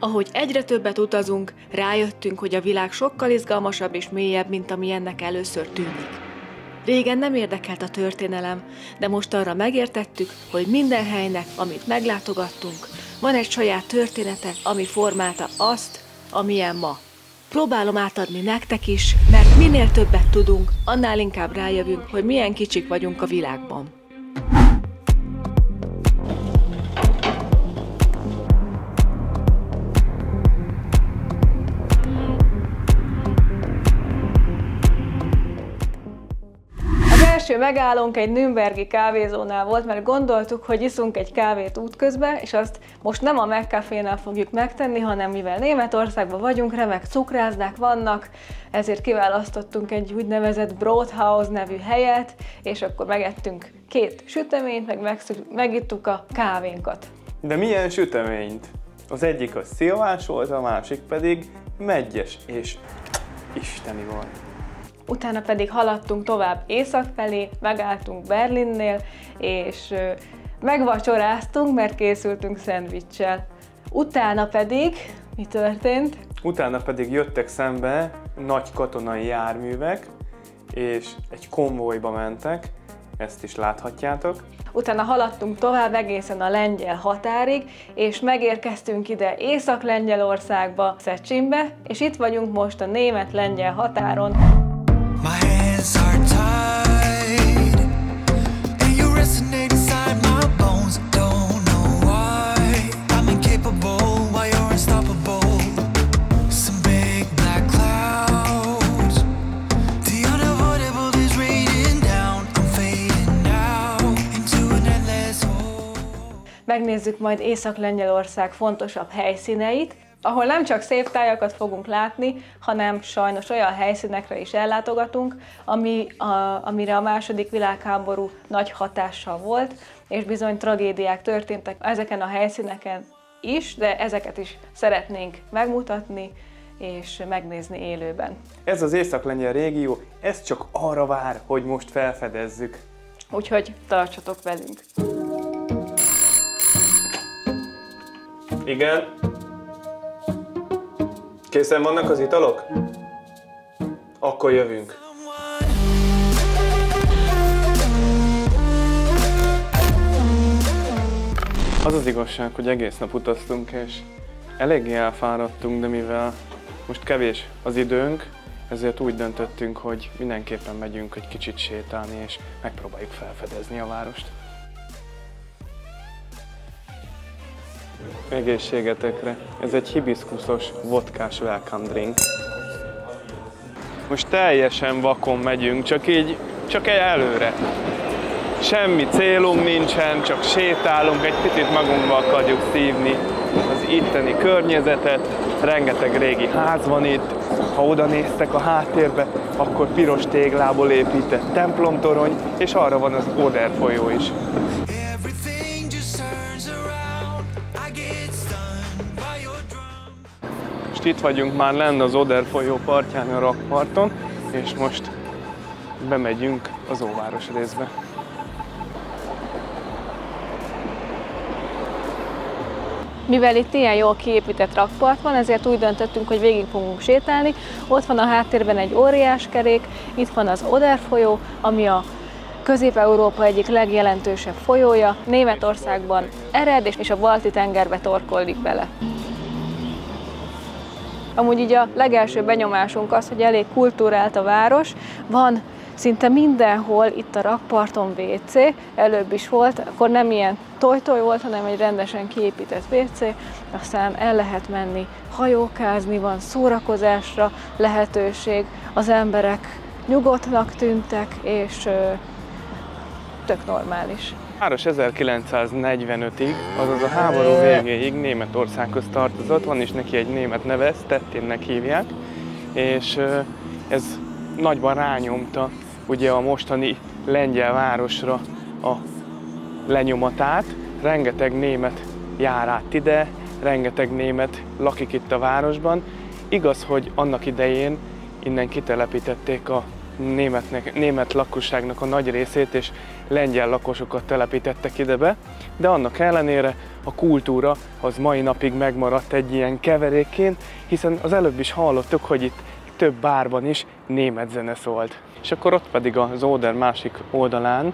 Ahogy egyre többet utazunk, rájöttünk, hogy a világ sokkal izgalmasabb és mélyebb, mint ami ennek először tűnik. Régen nem érdekelt a történelem, de most arra megértettük, hogy minden helynek, amit meglátogattunk, van egy saját története, ami formálta azt, amilyen ma. Próbálom átadni nektek is, mert minél többet tudunk, annál inkább rájövünk, hogy milyen kicsik vagyunk a világban. Az első megállónk egy nürnbergi kávézónál volt, mert gondoltuk, hogy iszunk egy kávét útközben, és azt most nem a McCafé-nál fogjuk megtenni, hanem mivel Németországban vagyunk, remek cukrászdák vannak, ezért kiválasztottunk egy úgynevezett Brothaus nevű helyet, és akkor megettünk 2 süteményt, megittuk a kávénkat. De milyen süteményt? Az egyik az szilvás volt, a másik pedig meggyes, és isteni volt. Utána pedig haladtunk tovább észak felé, megálltunk Berlinnél, és megvacsoráztunk, mert készültünk szendvicssel. Utána pedig, mi történt? Utána pedig jöttek szembe nagy katonai járművek, és egy konvojba mentek, ezt is láthatjátok. Utána haladtunk tovább egészen a lengyel határig, és megérkeztünk ide Észak-Lengyelországba, Szecsinbe, és itt vagyunk most a német-lengyel határon. My hands are tied, and you resonate inside my bones. Don't know why I'm incapable while you're unstoppable. Some big black clouds, the unavoidable is raining down. I'm fading now into an endless hole. Megnézzük majd Észak-Lengyelország fontosabb helyszíneit, ahol nem csak szép tájakat fogunk látni, hanem sajnos olyan helyszínekre is ellátogatunk, amire a II. Világháború nagy hatással volt, és bizony tragédiák történtek ezeken a helyszíneken is, de ezeket is szeretnénk megmutatni és megnézni élőben. Ez az észak-lengyel régió, ez csak arra vár, hogy most felfedezzük. Úgyhogy tartsatok velünk! Igen? Készen vannak az italok? Akkor jövünk. Az az igazság, hogy egész nap utaztunk, és eléggé elfáradtunk, de mivel most kevés az időnk, ezért úgy döntöttünk, hogy mindenképpen megyünk egy kicsit sétálni, és megpróbáljuk felfedezni a várost. Egészségetekre! Ez egy hibiszkuszos, vodkás welcome drink. Most teljesen vakon megyünk, csak előre. Semmi célunk nincsen, csak sétálunk, egy picit magunkba akarjuk szívni az itteni környezetet. Rengeteg régi ház van itt, ha oda néztek a háttérbe, akkor piros téglából épített templomtorony, és arra van az Oder folyó is. Itt vagyunk már lenn az Oder folyó partján, a rakparton, és most bemegyünk az óváros részbe. Mivel itt ilyen jól kiépített rakpart van, ezért úgy döntöttünk, hogy végig fogunk sétálni. Ott van a háttérben egy óriás kerék, itt van az Oder folyó, ami a Közép-Európa egyik legjelentősebb folyója. Németországban ered, és a Balti-tengerbe torkollik bele. Amúgy így a legelső benyomásunk az, hogy elég kulturált a város. Van szinte mindenhol itt a rakparton WC, előbb is volt, akkor nem ilyen toj-toj volt, hanem egy rendesen kiépített WC, aztán el lehet menni hajókázni, van szórakozásra lehetőség, az emberek nyugodtnak tűntek, és tök normális. A város 1945-ig, azaz a háború végéig Németországhoz tartozott, van is neki egy német neve, Stettinnek hívják, és ez nagyban rányomta ugye a mostani lengyel városra a lenyomatát. Rengeteg német jár át ide, rengeteg német lakik itt a városban. Igaz, hogy annak idején innen kitelepítették a német lakosságnak a nagy részét, és lengyel lakosokat telepítettek ide be, de annak ellenére a kultúra az mai napig megmaradt egy ilyen keverékként, hiszen az előbb is hallottuk, hogy itt több bárban is német zene szólt. És akkor ott pedig az Oder másik oldalán,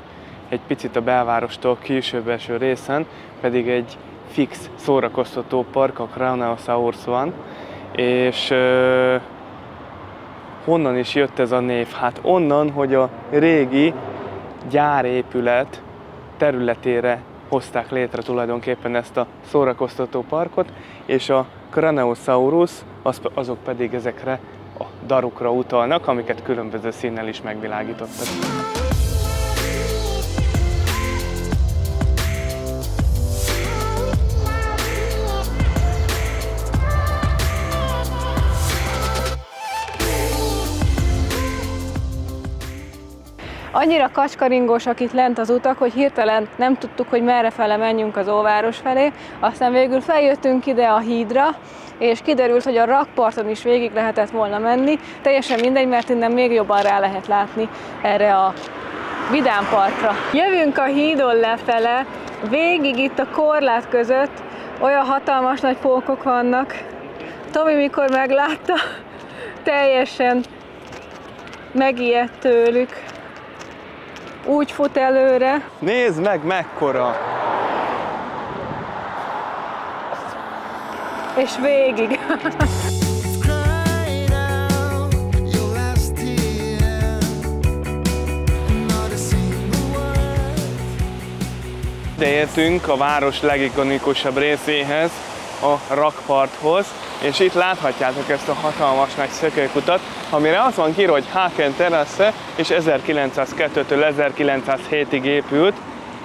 egy picit a belvárostól később eső részen pedig egy fix szórakoztató park, a Kranausaurus van, és honnan is jött ez a név? Hát onnan, hogy a régi gyárépület területére hozták létre tulajdonképpen ezt a szórakoztató parkot, és a Kranausaurus, azok pedig ezekre a darukra utalnak, amiket különböző színnel is megvilágítottak. Annyira kacskaringósak itt lent az utak, hogy hirtelen nem tudtuk, hogy merrefele menjünk az Óváros felé. Aztán végül feljöttünk ide a hídra, és kiderült, hogy a rakparton is végig lehetett volna menni. Teljesen mindegy, mert innen még jobban rá lehet látni erre a vidám parkra. Jövünk a hídon lefele, végig itt a korlát között olyan hatalmas nagy pókok vannak. Tomi, mikor meglátta, teljesen megijedt tőlük. Úgy fut előre. Nézd meg, mekkora! És végig. De értünk a város legikonikusabb részéhez, a rakparthoz, és itt láthatjátok ezt a hatalmas nagy szökőkutat, amire az van kiírva, hogy Haken Terrasse, és 1902-től 1907-ig épült,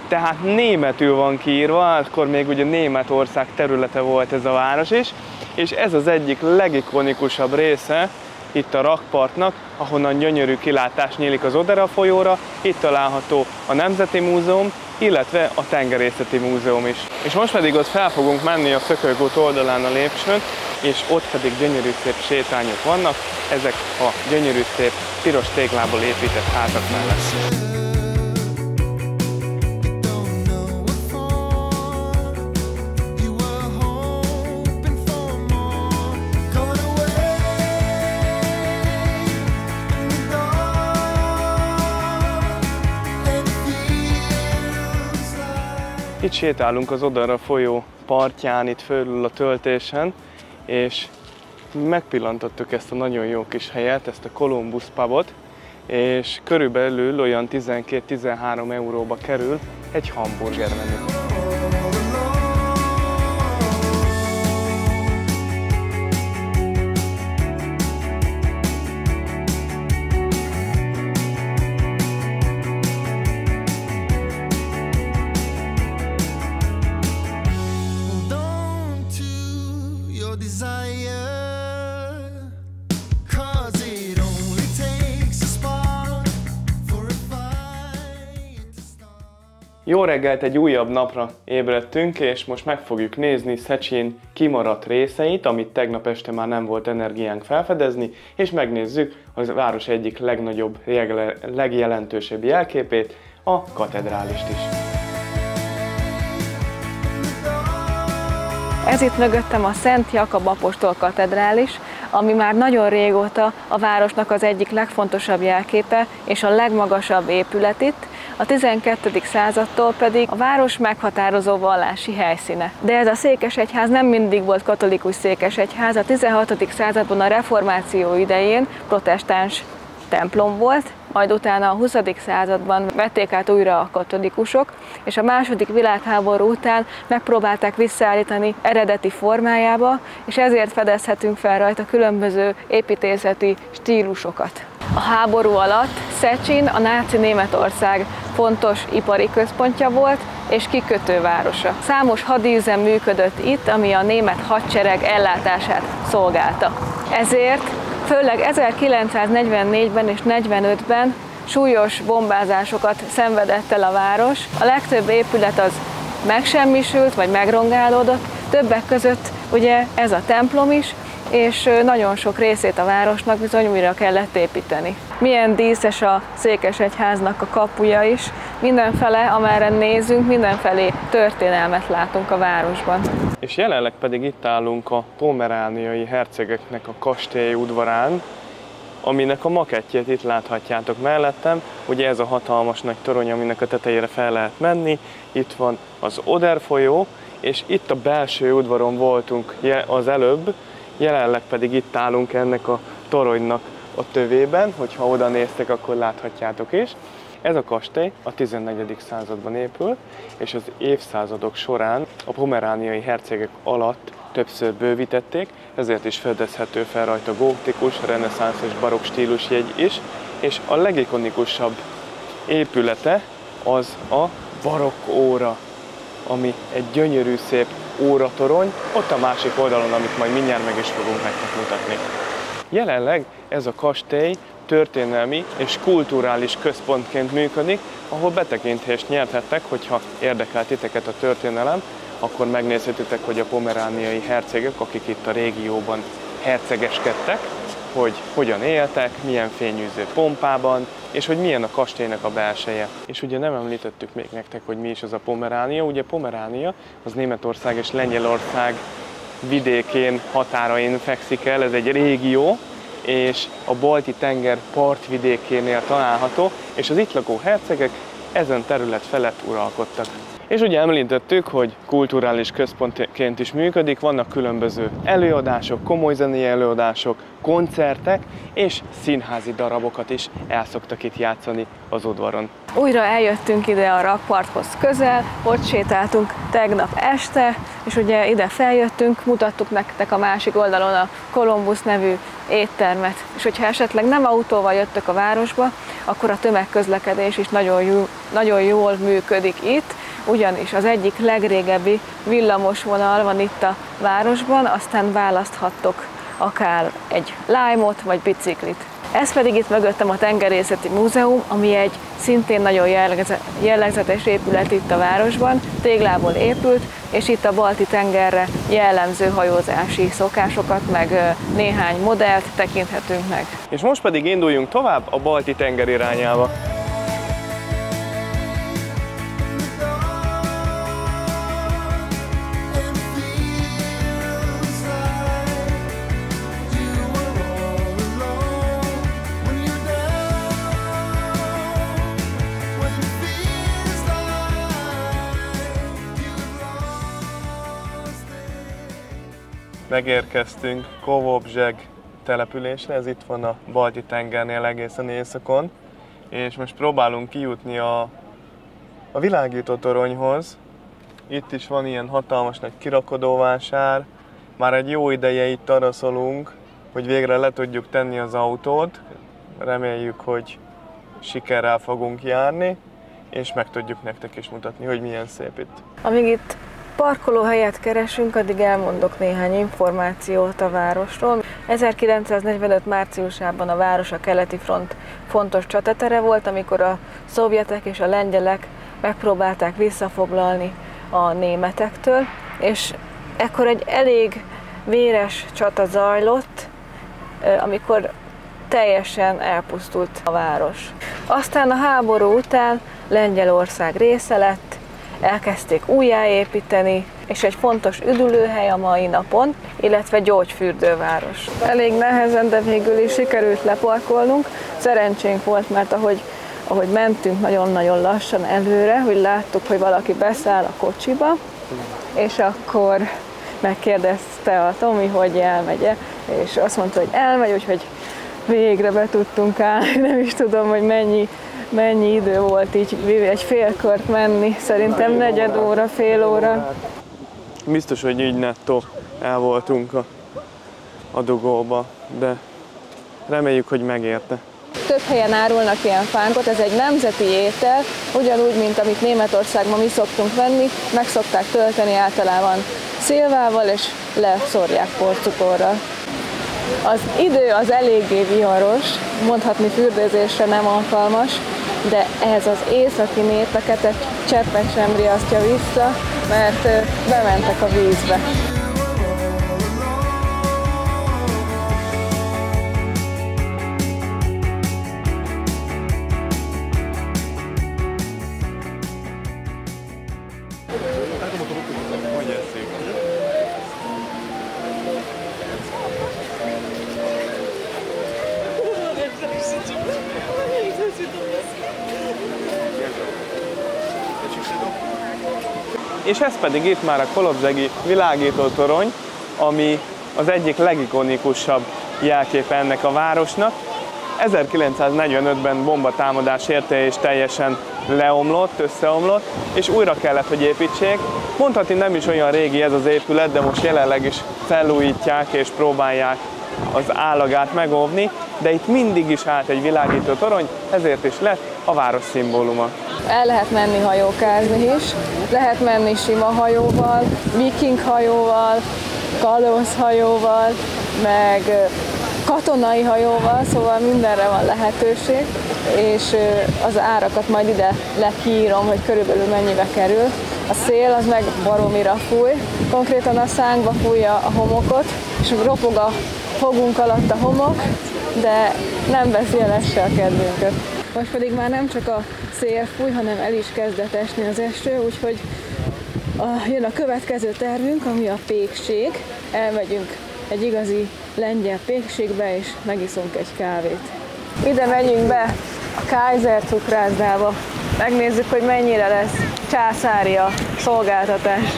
tehát németül van kiírva, akkor még ugye Németország területe volt ez a város is, és ez az egyik legikonikusabb része itt a rakpartnak, ahonnan gyönyörű kilátás nyílik az Odera folyóra, itt található a Nemzeti Múzeum, illetve a Tengerészeti Múzeum is. És most pedig ott fel fogunk menni a szökőkút oldalán a lépcsőn, és ott pedig gyönyörű szép sétányok vannak, ezek a gyönyörű szép piros téglából épített házak mellett. Itt sétálunk az Odera folyó partján, itt fölül a töltésen, és megpillantottuk ezt a nagyon jó kis helyet, ezt a Columbus pubot, és körülbelül olyan 12-13 euróba kerül egy hamburger menü. Jó reggelt, egy újabb napra ébredtünk, és most meg fogjuk nézni Szecsin kimaradt részeit, amit tegnap este már nem volt energiánk felfedezni, és megnézzük a város egyik legnagyobb, legjelentősebb jelképét, a katedrálist is. Ez itt mögöttem a Szent Jakab apostol katedrális, ami már nagyon régóta a városnak az egyik legfontosabb jelképe és a legmagasabb épület itt, a 12. századtól pedig a város meghatározó vallási helyszíne. De ez a székesegyház nem mindig volt katolikus székesegyház, a 16. században a reformáció idején protestáns templom volt, majd utána a 20. században vették át újra a katolikusok, és a II. Világháború után megpróbálták visszaállítani eredeti formájába, és ezért fedezhetünk fel rajta különböző építészeti stílusokat. A háború alatt Szecsin a náci Németország fontos ipari központja volt és kikötővárosa. Számos hadiüzem működött itt, ami a német hadsereg ellátását szolgálta. Ezért főleg 1944-ben és 45-ben súlyos bombázásokat szenvedett el a város. A legtöbb épület az megsemmisült vagy megrongálódott, többek között ugye ez a templom is, és nagyon sok részét a városnak bizony újra kellett építeni. Milyen díszes a székesegyháznak a kapuja is, Mindenfele, amerre nézünk, mindenfelé történelmet látunk a városban. És jelenleg pedig itt állunk a pomerániai hercegeknek a kastély udvarán, aminek a makettjét itt láthatjátok mellettem. Ugye ez a hatalmas nagy torony, aminek a tetejére fel lehet menni. Itt van az Oder folyó, és itt a belső udvaron voltunk az előbb, jelenleg pedig itt állunk ennek a toronynak a tövében, hogyha oda néztek, akkor láthatjátok is. Ez a kastély a 14. században épül, és az évszázadok során a pomerániai hercegek alatt többször bővítették, ezért is fedezhető fel rajta gótikus, reneszánsz és barokk stílusjegy is, és a legikonikusabb épülete az a barokk óra, ami egy gyönyörű szép óratorony, ott a másik oldalon, amit majd mindjárt meg is fogunk nektek mutatni. Jelenleg ez a kastély történelmi és kulturális központként működik, ahol betekintést nyerhettek, hogyha érdekel titeket a történelem, akkor megnézhetitek, hogy a pomerániai hercegek, akik itt a régióban hercegeskedtek, hogy hogyan éltek, milyen fényűző pompában, és hogy milyen a kastélynak a belseje. És ugye nem említettük még nektek, hogy mi is az a Pomeránia. Ugye Pomeránia az Németország és Lengyelország vidékén, határain fekszik el, ez egy régió, és a Balti-tenger partvidékénél található, és az itt lakó hercegek ezen terület felett uralkodtak. És ugye említettük, hogy kulturális központként is működik, vannak különböző előadások, komoly zenei előadások, koncertek és színházi darabokat is el szoktak itt játszani az udvaron. Újra eljöttünk ide a rakparthoz közel, ott sétáltunk tegnap este, és ugye ide feljöttünk, mutattuk nektek a másik oldalon a Kolumbusz nevű éttermet. És hogyha esetleg nem autóval jöttök a városba, akkor a tömegközlekedés is nagyon jól működik itt, ugyanis az egyik legrégebbi villamosvonal van itt a városban, aztán választhattok akár egy Lime-ot vagy biciklit. Ez pedig itt mögöttem a Tengerészeti Múzeum, ami egy szintén nagyon jellegzetes épület itt a városban, téglából épült, és itt a Balti-tengerre jellemző hajózási szokásokat, meg néhány modellt tekinthetünk meg. És most pedig induljunk tovább a Balti-tenger irányába. Megérkeztünk Kovobzseg településre, ez itt van a Balti-tengernél egészen északon, és most próbálunk kijutni a világító toronyhoz. Itt is van ilyen hatalmas nagy kirakodóvásár, már egy jó ideje itt araszolunk, hogy végre le tudjuk tenni az autót, reméljük, hogy sikerrel fogunk járni, és meg tudjuk nektek is mutatni, hogy milyen szép itt. Amíg itt parkolóhelyet keresünk, addig elmondok néhány információt a városról. 1945. márciusában a város a keleti front fontos csatatere volt, amikor a szovjetek és a lengyelek megpróbálták visszafoglalni a németektől, és ekkor egy elég véres csata zajlott, amikor teljesen elpusztult a város. Aztán a háború után Lengyelország része lett, elkezdték újjáépíteni, és egy fontos üdülőhely a mai napon, illetve gyógyfürdőváros. Elég nehezen, de végül is sikerült leparkolnunk. Szerencsénk volt, mert ahogy mentünk nagyon-nagyon lassan előre, hogy láttuk, hogy valaki beszáll a kocsiba, és akkor megkérdezte a Tomi, hogy elmegy-e, és azt mondta, hogy elmegy, úgyhogy végre be tudtunk állni, nem is tudom, hogy mennyi idő volt így egy fél kört menni, szerintem negyed óra, fél óra. Biztos, hogy így nettó el voltunk a dugóba, de reméljük, hogy megérte. Több helyen árulnak ilyen fánkot, ez egy nemzeti étel, ugyanúgy, mint amit Németországban mi szoktunk venni, meg szokták tölteni általában szilvával, és leszórják porcukorral. Az idő az eléggé viharos, mondhatni fürdőzésre nem alkalmas, de ez az északi népeket egy cseppet sem riasztja vissza, mert bementek a vízbe. és ez pedig itt már a kolozsvári világítótorony, ami az egyik legikonikusabb jelképe ennek a városnak. 1945-ben bombatámadás érte és teljesen leomlott, összeomlott, és újra kellett, hogy építsék. Mondhatni nem is olyan régi ez az épület, de most jelenleg is felújítják és próbálják az állagát megóvni, de itt mindig is állt egy világító torony, ezért is lett a város szimbóluma. El lehet menni hajókázni is, lehet menni sima hajóval, viking hajóval, kalózhajóval, meg katonai hajóval, szóval mindenre van lehetőség, és az árakat majd ide lekiírom, hogy körülbelül mennyibe kerül. A szél az meg baromira fúj, konkrétan a szánkba fújja a homokot, és ropog a fogunk alatt a homok, de nem veszi el ez se a kedvünket. Most pedig már nem csak a szél fúj, hanem el is kezdett esni az eső, úgyhogy jön a következő tervünk, ami a pékség. Elmegyünk egy igazi lengyel pékségbe, és megiszunk egy kávét. Ide megyünk be a Kaiser cukrászdába. Megnézzük, hogy mennyire lesz császári a szolgáltatás.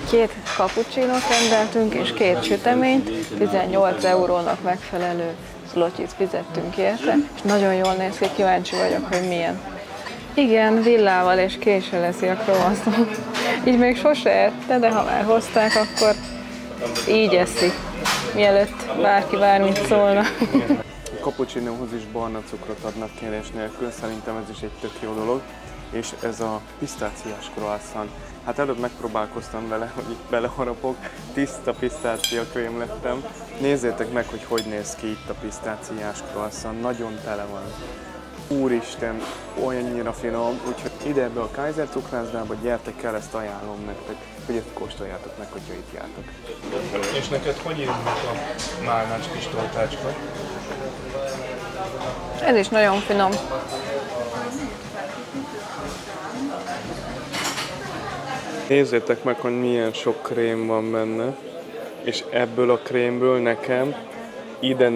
Két cappuccinót rendeltünk, és két süteményt, 18 eurónak megfelelő zlotyit fizettünk érte, és nagyon jól néz ki, kíváncsi vagyok, hogy milyen. Igen, villával és késsel leszi a croissant. Így még sose ette, de ha már hozták, akkor így eszi, mielőtt bárki bármit szólna. A cappuccinóhoz is barna cukrot adnak kérés nélkül, szerintem ez is egy tök jó dolog. És ez a pisztáciás croissant. Hát előbb megpróbálkoztam vele, hogy beleharapok, tiszta pisztáciakrém lettem. Nézzétek meg, hogy hogy néz ki itt a pisztáciás croissant, nagyon tele van. Úristen, olyannyira finom, úgyhogy ide ebbe a Kaiser cukrászdába gyertek el, ezt ajánlom nektek, hogy ezt kóstoljátok meg, hogyha itt jártok. És neked hogy ízlik a málnás kis tortácska? Ez is nagyon finom. Nézzétek meg, hogy milyen sok krém van benne, és ebből a krémből nekem ide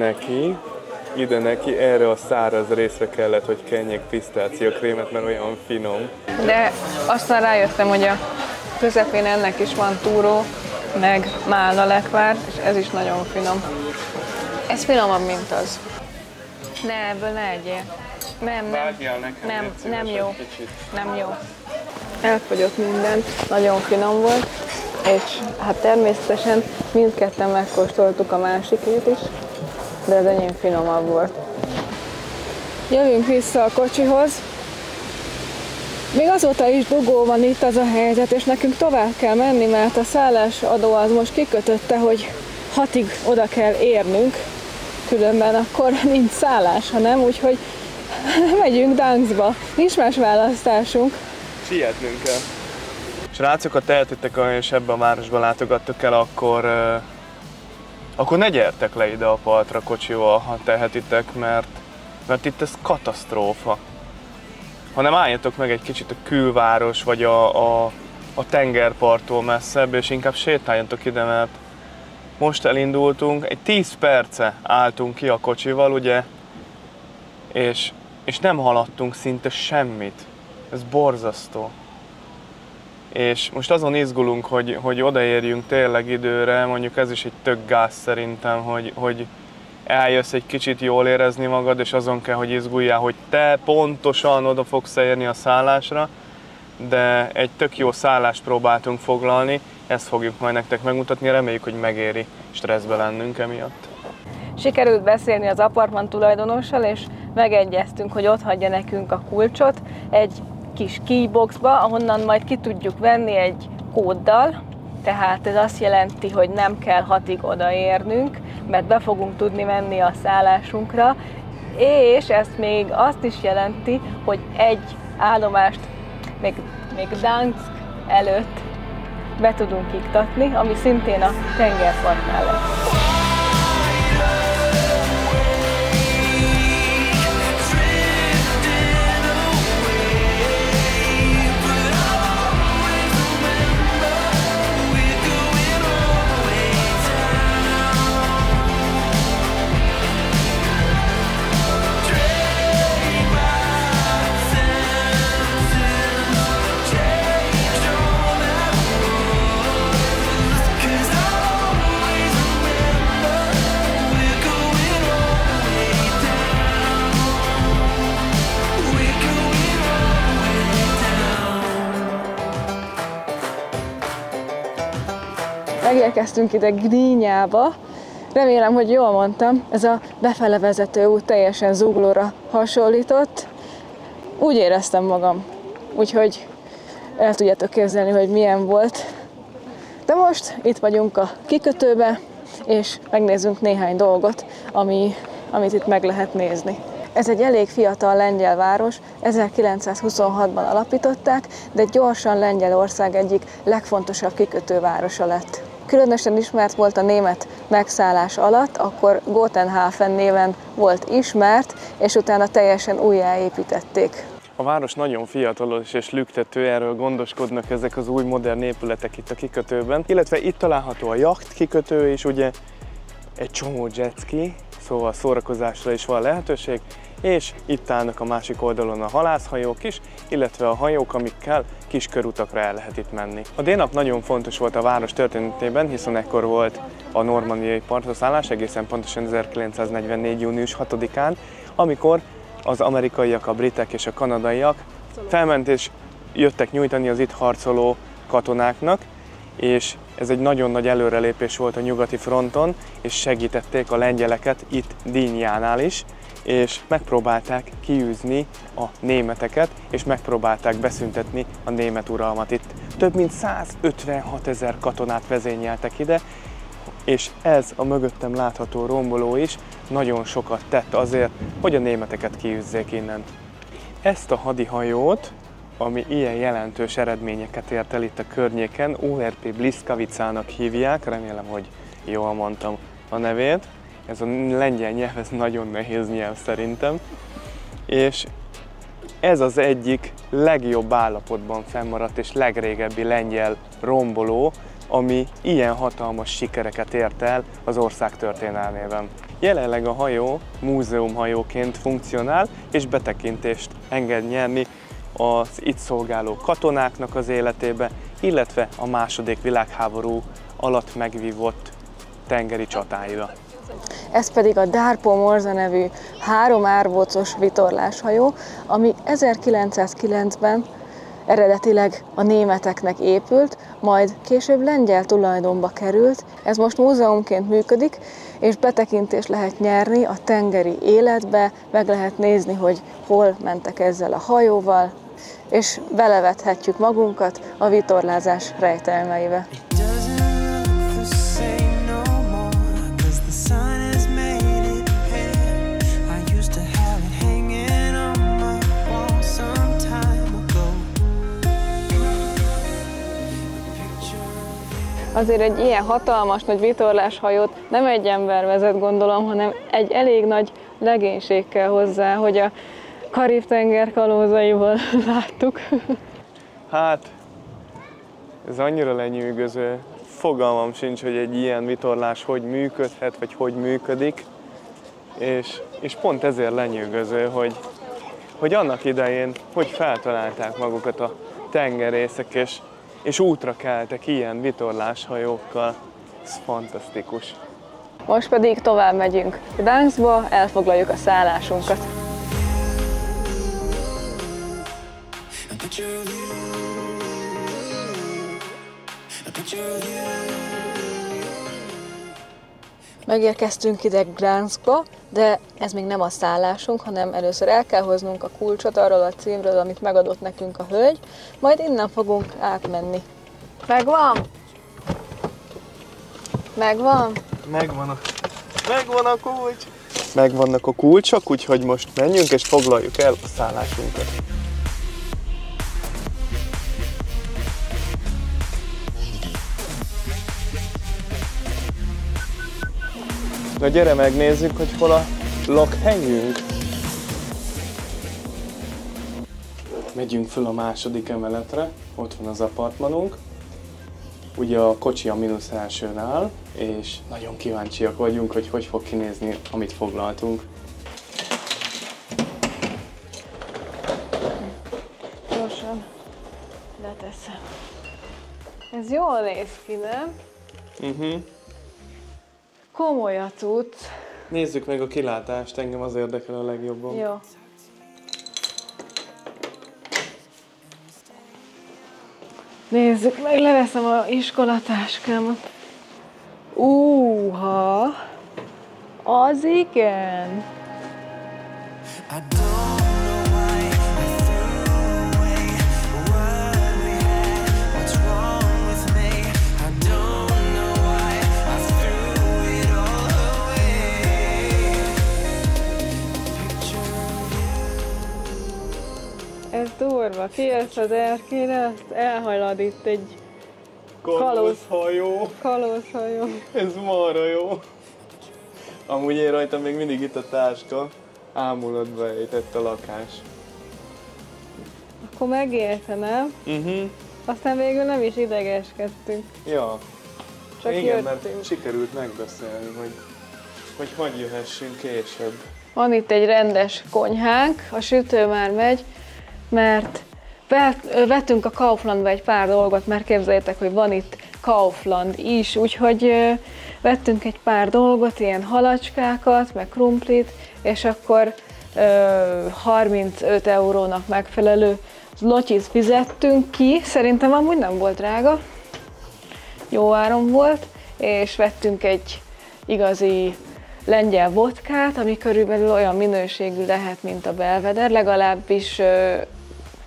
neki, erre a száraz részre kellett, hogy kenjek pisztáciakrémet, mert olyan finom. De aztán rájöttem, hogy a közepén ennek is van túró, meg málna lekvár, és ez is nagyon finom. Ez finomabb, mint az. Ne, ebből ne egyél. Nem jó. Nem jó. Elfogyott minden, nagyon finom volt, és hát természetesen mindketten megkóstoltuk a másikét is, de az enyém finomabb volt. Jövünk vissza a kocsihoz. Még azóta is dugó van itt az a helyzet, és nekünk tovább kell menni, mert a szállásadó az most kikötötte, hogy 6-ig oda kell érnünk, különben akkor nincs szállás, hanem úgyhogy megyünk Danskba. Nincs más választásunk. Sietnünk kell. Srácok, ha tehetitek, és ebben a városban látogattok el, akkor ne gyertek le ide a partra kocsival, ha tehetitek, mert itt ez katasztrófa. Hanem álljatok meg egy kicsit a külváros, vagy a tengerparttól messzebb, és inkább sétáljatok ide, mert most elindultunk, egy 10 perce álltunk ki a kocsival, ugye, és nem haladtunk szinte semmit. Ez borzasztó. És most azon izgulunk, hogy odaérjünk tényleg időre, mondjuk ez is egy tök gáz szerintem, hogy eljössz egy kicsit jól érezni magad, és azon kell, hogy izguljál, hogy te pontosan oda fogsz érni a szállásra, de egy tök jó szállást próbáltunk foglalni, ezt fogjuk majd nektek megmutatni, reméljük, hogy megéri stresszbe lennünk emiatt. Sikerült beszélni az apartman tulajdonossal, és megegyeztünk, hogy ott hagyja nekünk a kulcsot egy kis keyboxba, ahonnan majd ki tudjuk venni egy kóddal, tehát ez azt jelenti, hogy nem kell 6-ig odaérnünk, mert be fogunk tudni menni a szállásunkra, és ez még azt is jelenti, hogy egy állomást még Dansk előtt be tudunk iktatni, ami szintén a tengerpartnál lesz. Megérkeztünk ide Gdyniába. Remélem, hogy jól mondtam. Ez a befele vezető út teljesen zuglóra hasonlított. Úgy éreztem magam. Úgyhogy el tudjátok képzelni, hogy milyen volt. De most itt vagyunk a kikötőbe, és megnézzünk néhány dolgot, amit itt meg lehet nézni. Ez egy elég fiatal lengyel város, 1926-ban alapították, de gyorsan Lengyelország egyik legfontosabb kikötővárosa lett. Különösen ismert volt a német megszállás alatt, akkor Gotenhafen néven volt ismert, és utána teljesen újjáépítették. A város nagyon fiatalos és lüktető, erről gondoskodnak ezek az új modern épületek itt a kikötőben. Illetve itt található a jacht kikötő, és ugye egy csomó jetski, szóval szórakozásra is van lehetőség, és itt állnak a másik oldalon a halászhajók is, illetve a hajók, amikkel kis körutakra el lehet itt menni. A D-nap nagyon fontos volt a város történetében, hiszen ekkor volt a normandiai partraszállás, egészen pontosan 1944. június 6-án, amikor az amerikaiak, a britek és a kanadaiak felment és jöttek nyújtani az itt harcoló katonáknak, és ez egy nagyon nagy előrelépés volt a nyugati fronton, és segítették a lengyeleket itt Gdyniánál is, és megpróbálták kiűzni a németeket, és megpróbálták beszüntetni a német uralmat itt. Több mint 156 000 katonát vezényeltek ide, és ez a mögöttem látható romboló is nagyon sokat tett azért, hogy a németeket kiűzzék innen. Ezt a hadihajót, ami ilyen jelentős eredményeket ért el itt a környéken, ORP Bliskavicának hívják, remélem, hogy jól mondtam a nevét. Ez a lengyel nyelv, ez nagyon nehéz nyelv szerintem. És ez az egyik legjobb állapotban fennmaradt és legrégebbi lengyel romboló, ami ilyen hatalmas sikereket ért el az ország történelmében. Jelenleg a hajó múzeumhajóként funkcionál, és betekintést enged nyerni az itt szolgáló katonáknak az életébe, illetve a II. Világháború alatt megvívott tengeri csatáira. Ez pedig a Darpo Morza nevű 3 árbocos vitorláshajó, ami 1909-ben eredetileg a németeknek épült, majd később lengyel tulajdonba került. Ez most múzeumként működik, és betekintést lehet nyerni a tengeri életbe, meg lehet nézni, hogy hol mentek ezzel a hajóval, és belevethetjük magunkat a vitorlázás rejtelmeibe. Azért egy ilyen hatalmas nagy vitorláshajót nem egy ember vezet, gondolom, hanem egy elég nagy legénység kell hozzá, hogy a Karib-tenger kalózaiból láttuk. Hát, ez annyira lenyűgöző. Fogalmam sincs, hogy egy ilyen vitorlás hogy működhet, vagy hogy működik. És pont ezért lenyűgöző, hogy annak idején hogy feltalálták magukat a tengerészek, és útra keltek ilyen vitorláshajókkal. Ez fantasztikus. Most pedig tovább megyünk Gdańskba, elfoglaljuk a szállásunkat. Megérkeztünk ide Gdańskba, de ez még nem a szállásunk, hanem először el kell hoznunk a kulcsot arról a címről, amit megadott nekünk a hölgy, majd innen fogunk átmenni. Megvan? Megvan? Megvan a kulcs! Megvannak a kulcsok, úgyhogy most menjünk és foglaljuk el a szállásunkat. Na gyere, megnézzük, hogy hol a lakhelyünk. Megyünk föl a második emeletre, ott van az apartmanunk. Ugye a kocsi a -1-sön áll, és nagyon kíváncsiak vagyunk, hogy hogy fog kinézni, amit foglaltunk. Gyorsan leteszem. Ez jól néz ki, nem? Komoly a cucc. Nézzük meg a kilátást, engem az érdekel a legjobban. Jó. Nézzük meg, leveszem a iskolatáskámat. Az igen. Ez durva, kijössz az erkére, azt elhajlad itt egy Kalózhajó. kalózhajó. Ez marha jó. Amúgy én rajtam még mindig itt a táska, ámulatba ejtett a lakás. Akkor megérte, nem? Aztán végül nem is idegeskedtünk. Ja. Csak igen, jöttünk. mert sikerült megbeszélni, hogy jöhessünk később. Van itt egy rendes konyhánk, a sütő már megy, mert vettünk a Kauflandba egy pár dolgot, mert képzeljétek, hogy van itt Kaufland is, úgyhogy vettünk egy pár dolgot, ilyen halacskákat, meg krumplit, és akkor 35 eurónak megfelelő zlotyit fizettünk ki, szerintem amúgy nem volt drága, jó áron volt, és vettünk egy igazi lengyel vodkát, ami körülbelül olyan minőségű lehet, mint a Belvedere, legalábbis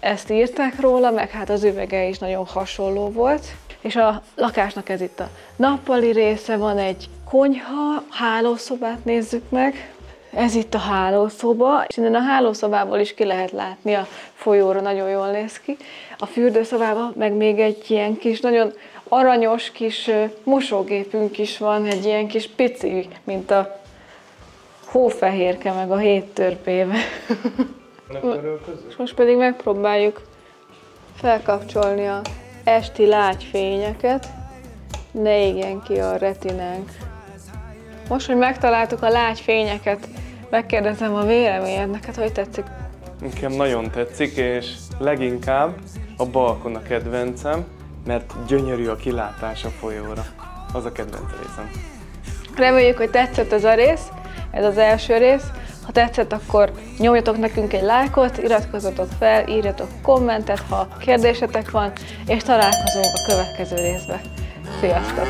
ezt írták róla, meg hát az üvege is nagyon hasonló volt. És a lakásnak ez itt a nappali része, van egy konyha, hálószobát nézzük meg. Ez itt a hálószoba, és innen a hálószobából is ki lehet látni a folyóra, nagyon jól néz ki. A fürdőszobában meg még egy ilyen kis, nagyon aranyos kis mosógépünk is van, egy ilyen kis pici, mint a hófehérke meg a 7 törpéve. És most pedig megpróbáljuk felkapcsolni a esti lágyfényeket, ne égjen ki a retinánk. Most, hogy megtaláltuk a lágyfényeket, megkérdezem a véleményed, neked hogy tetszik? Nekem nagyon tetszik, és leginkább a balkon a kedvencem, mert gyönyörű a kilátás a folyóra. Az a kedvenc részem. Reméljük, hogy tetszett ez a rész, ez az első rész. Ha tetszett, akkor nyomjatok nekünk egy lájkot, iratkozzatok fel, írjatok kommentet, ha kérdésetek van, és találkozunk a következő részben. Sziasztok!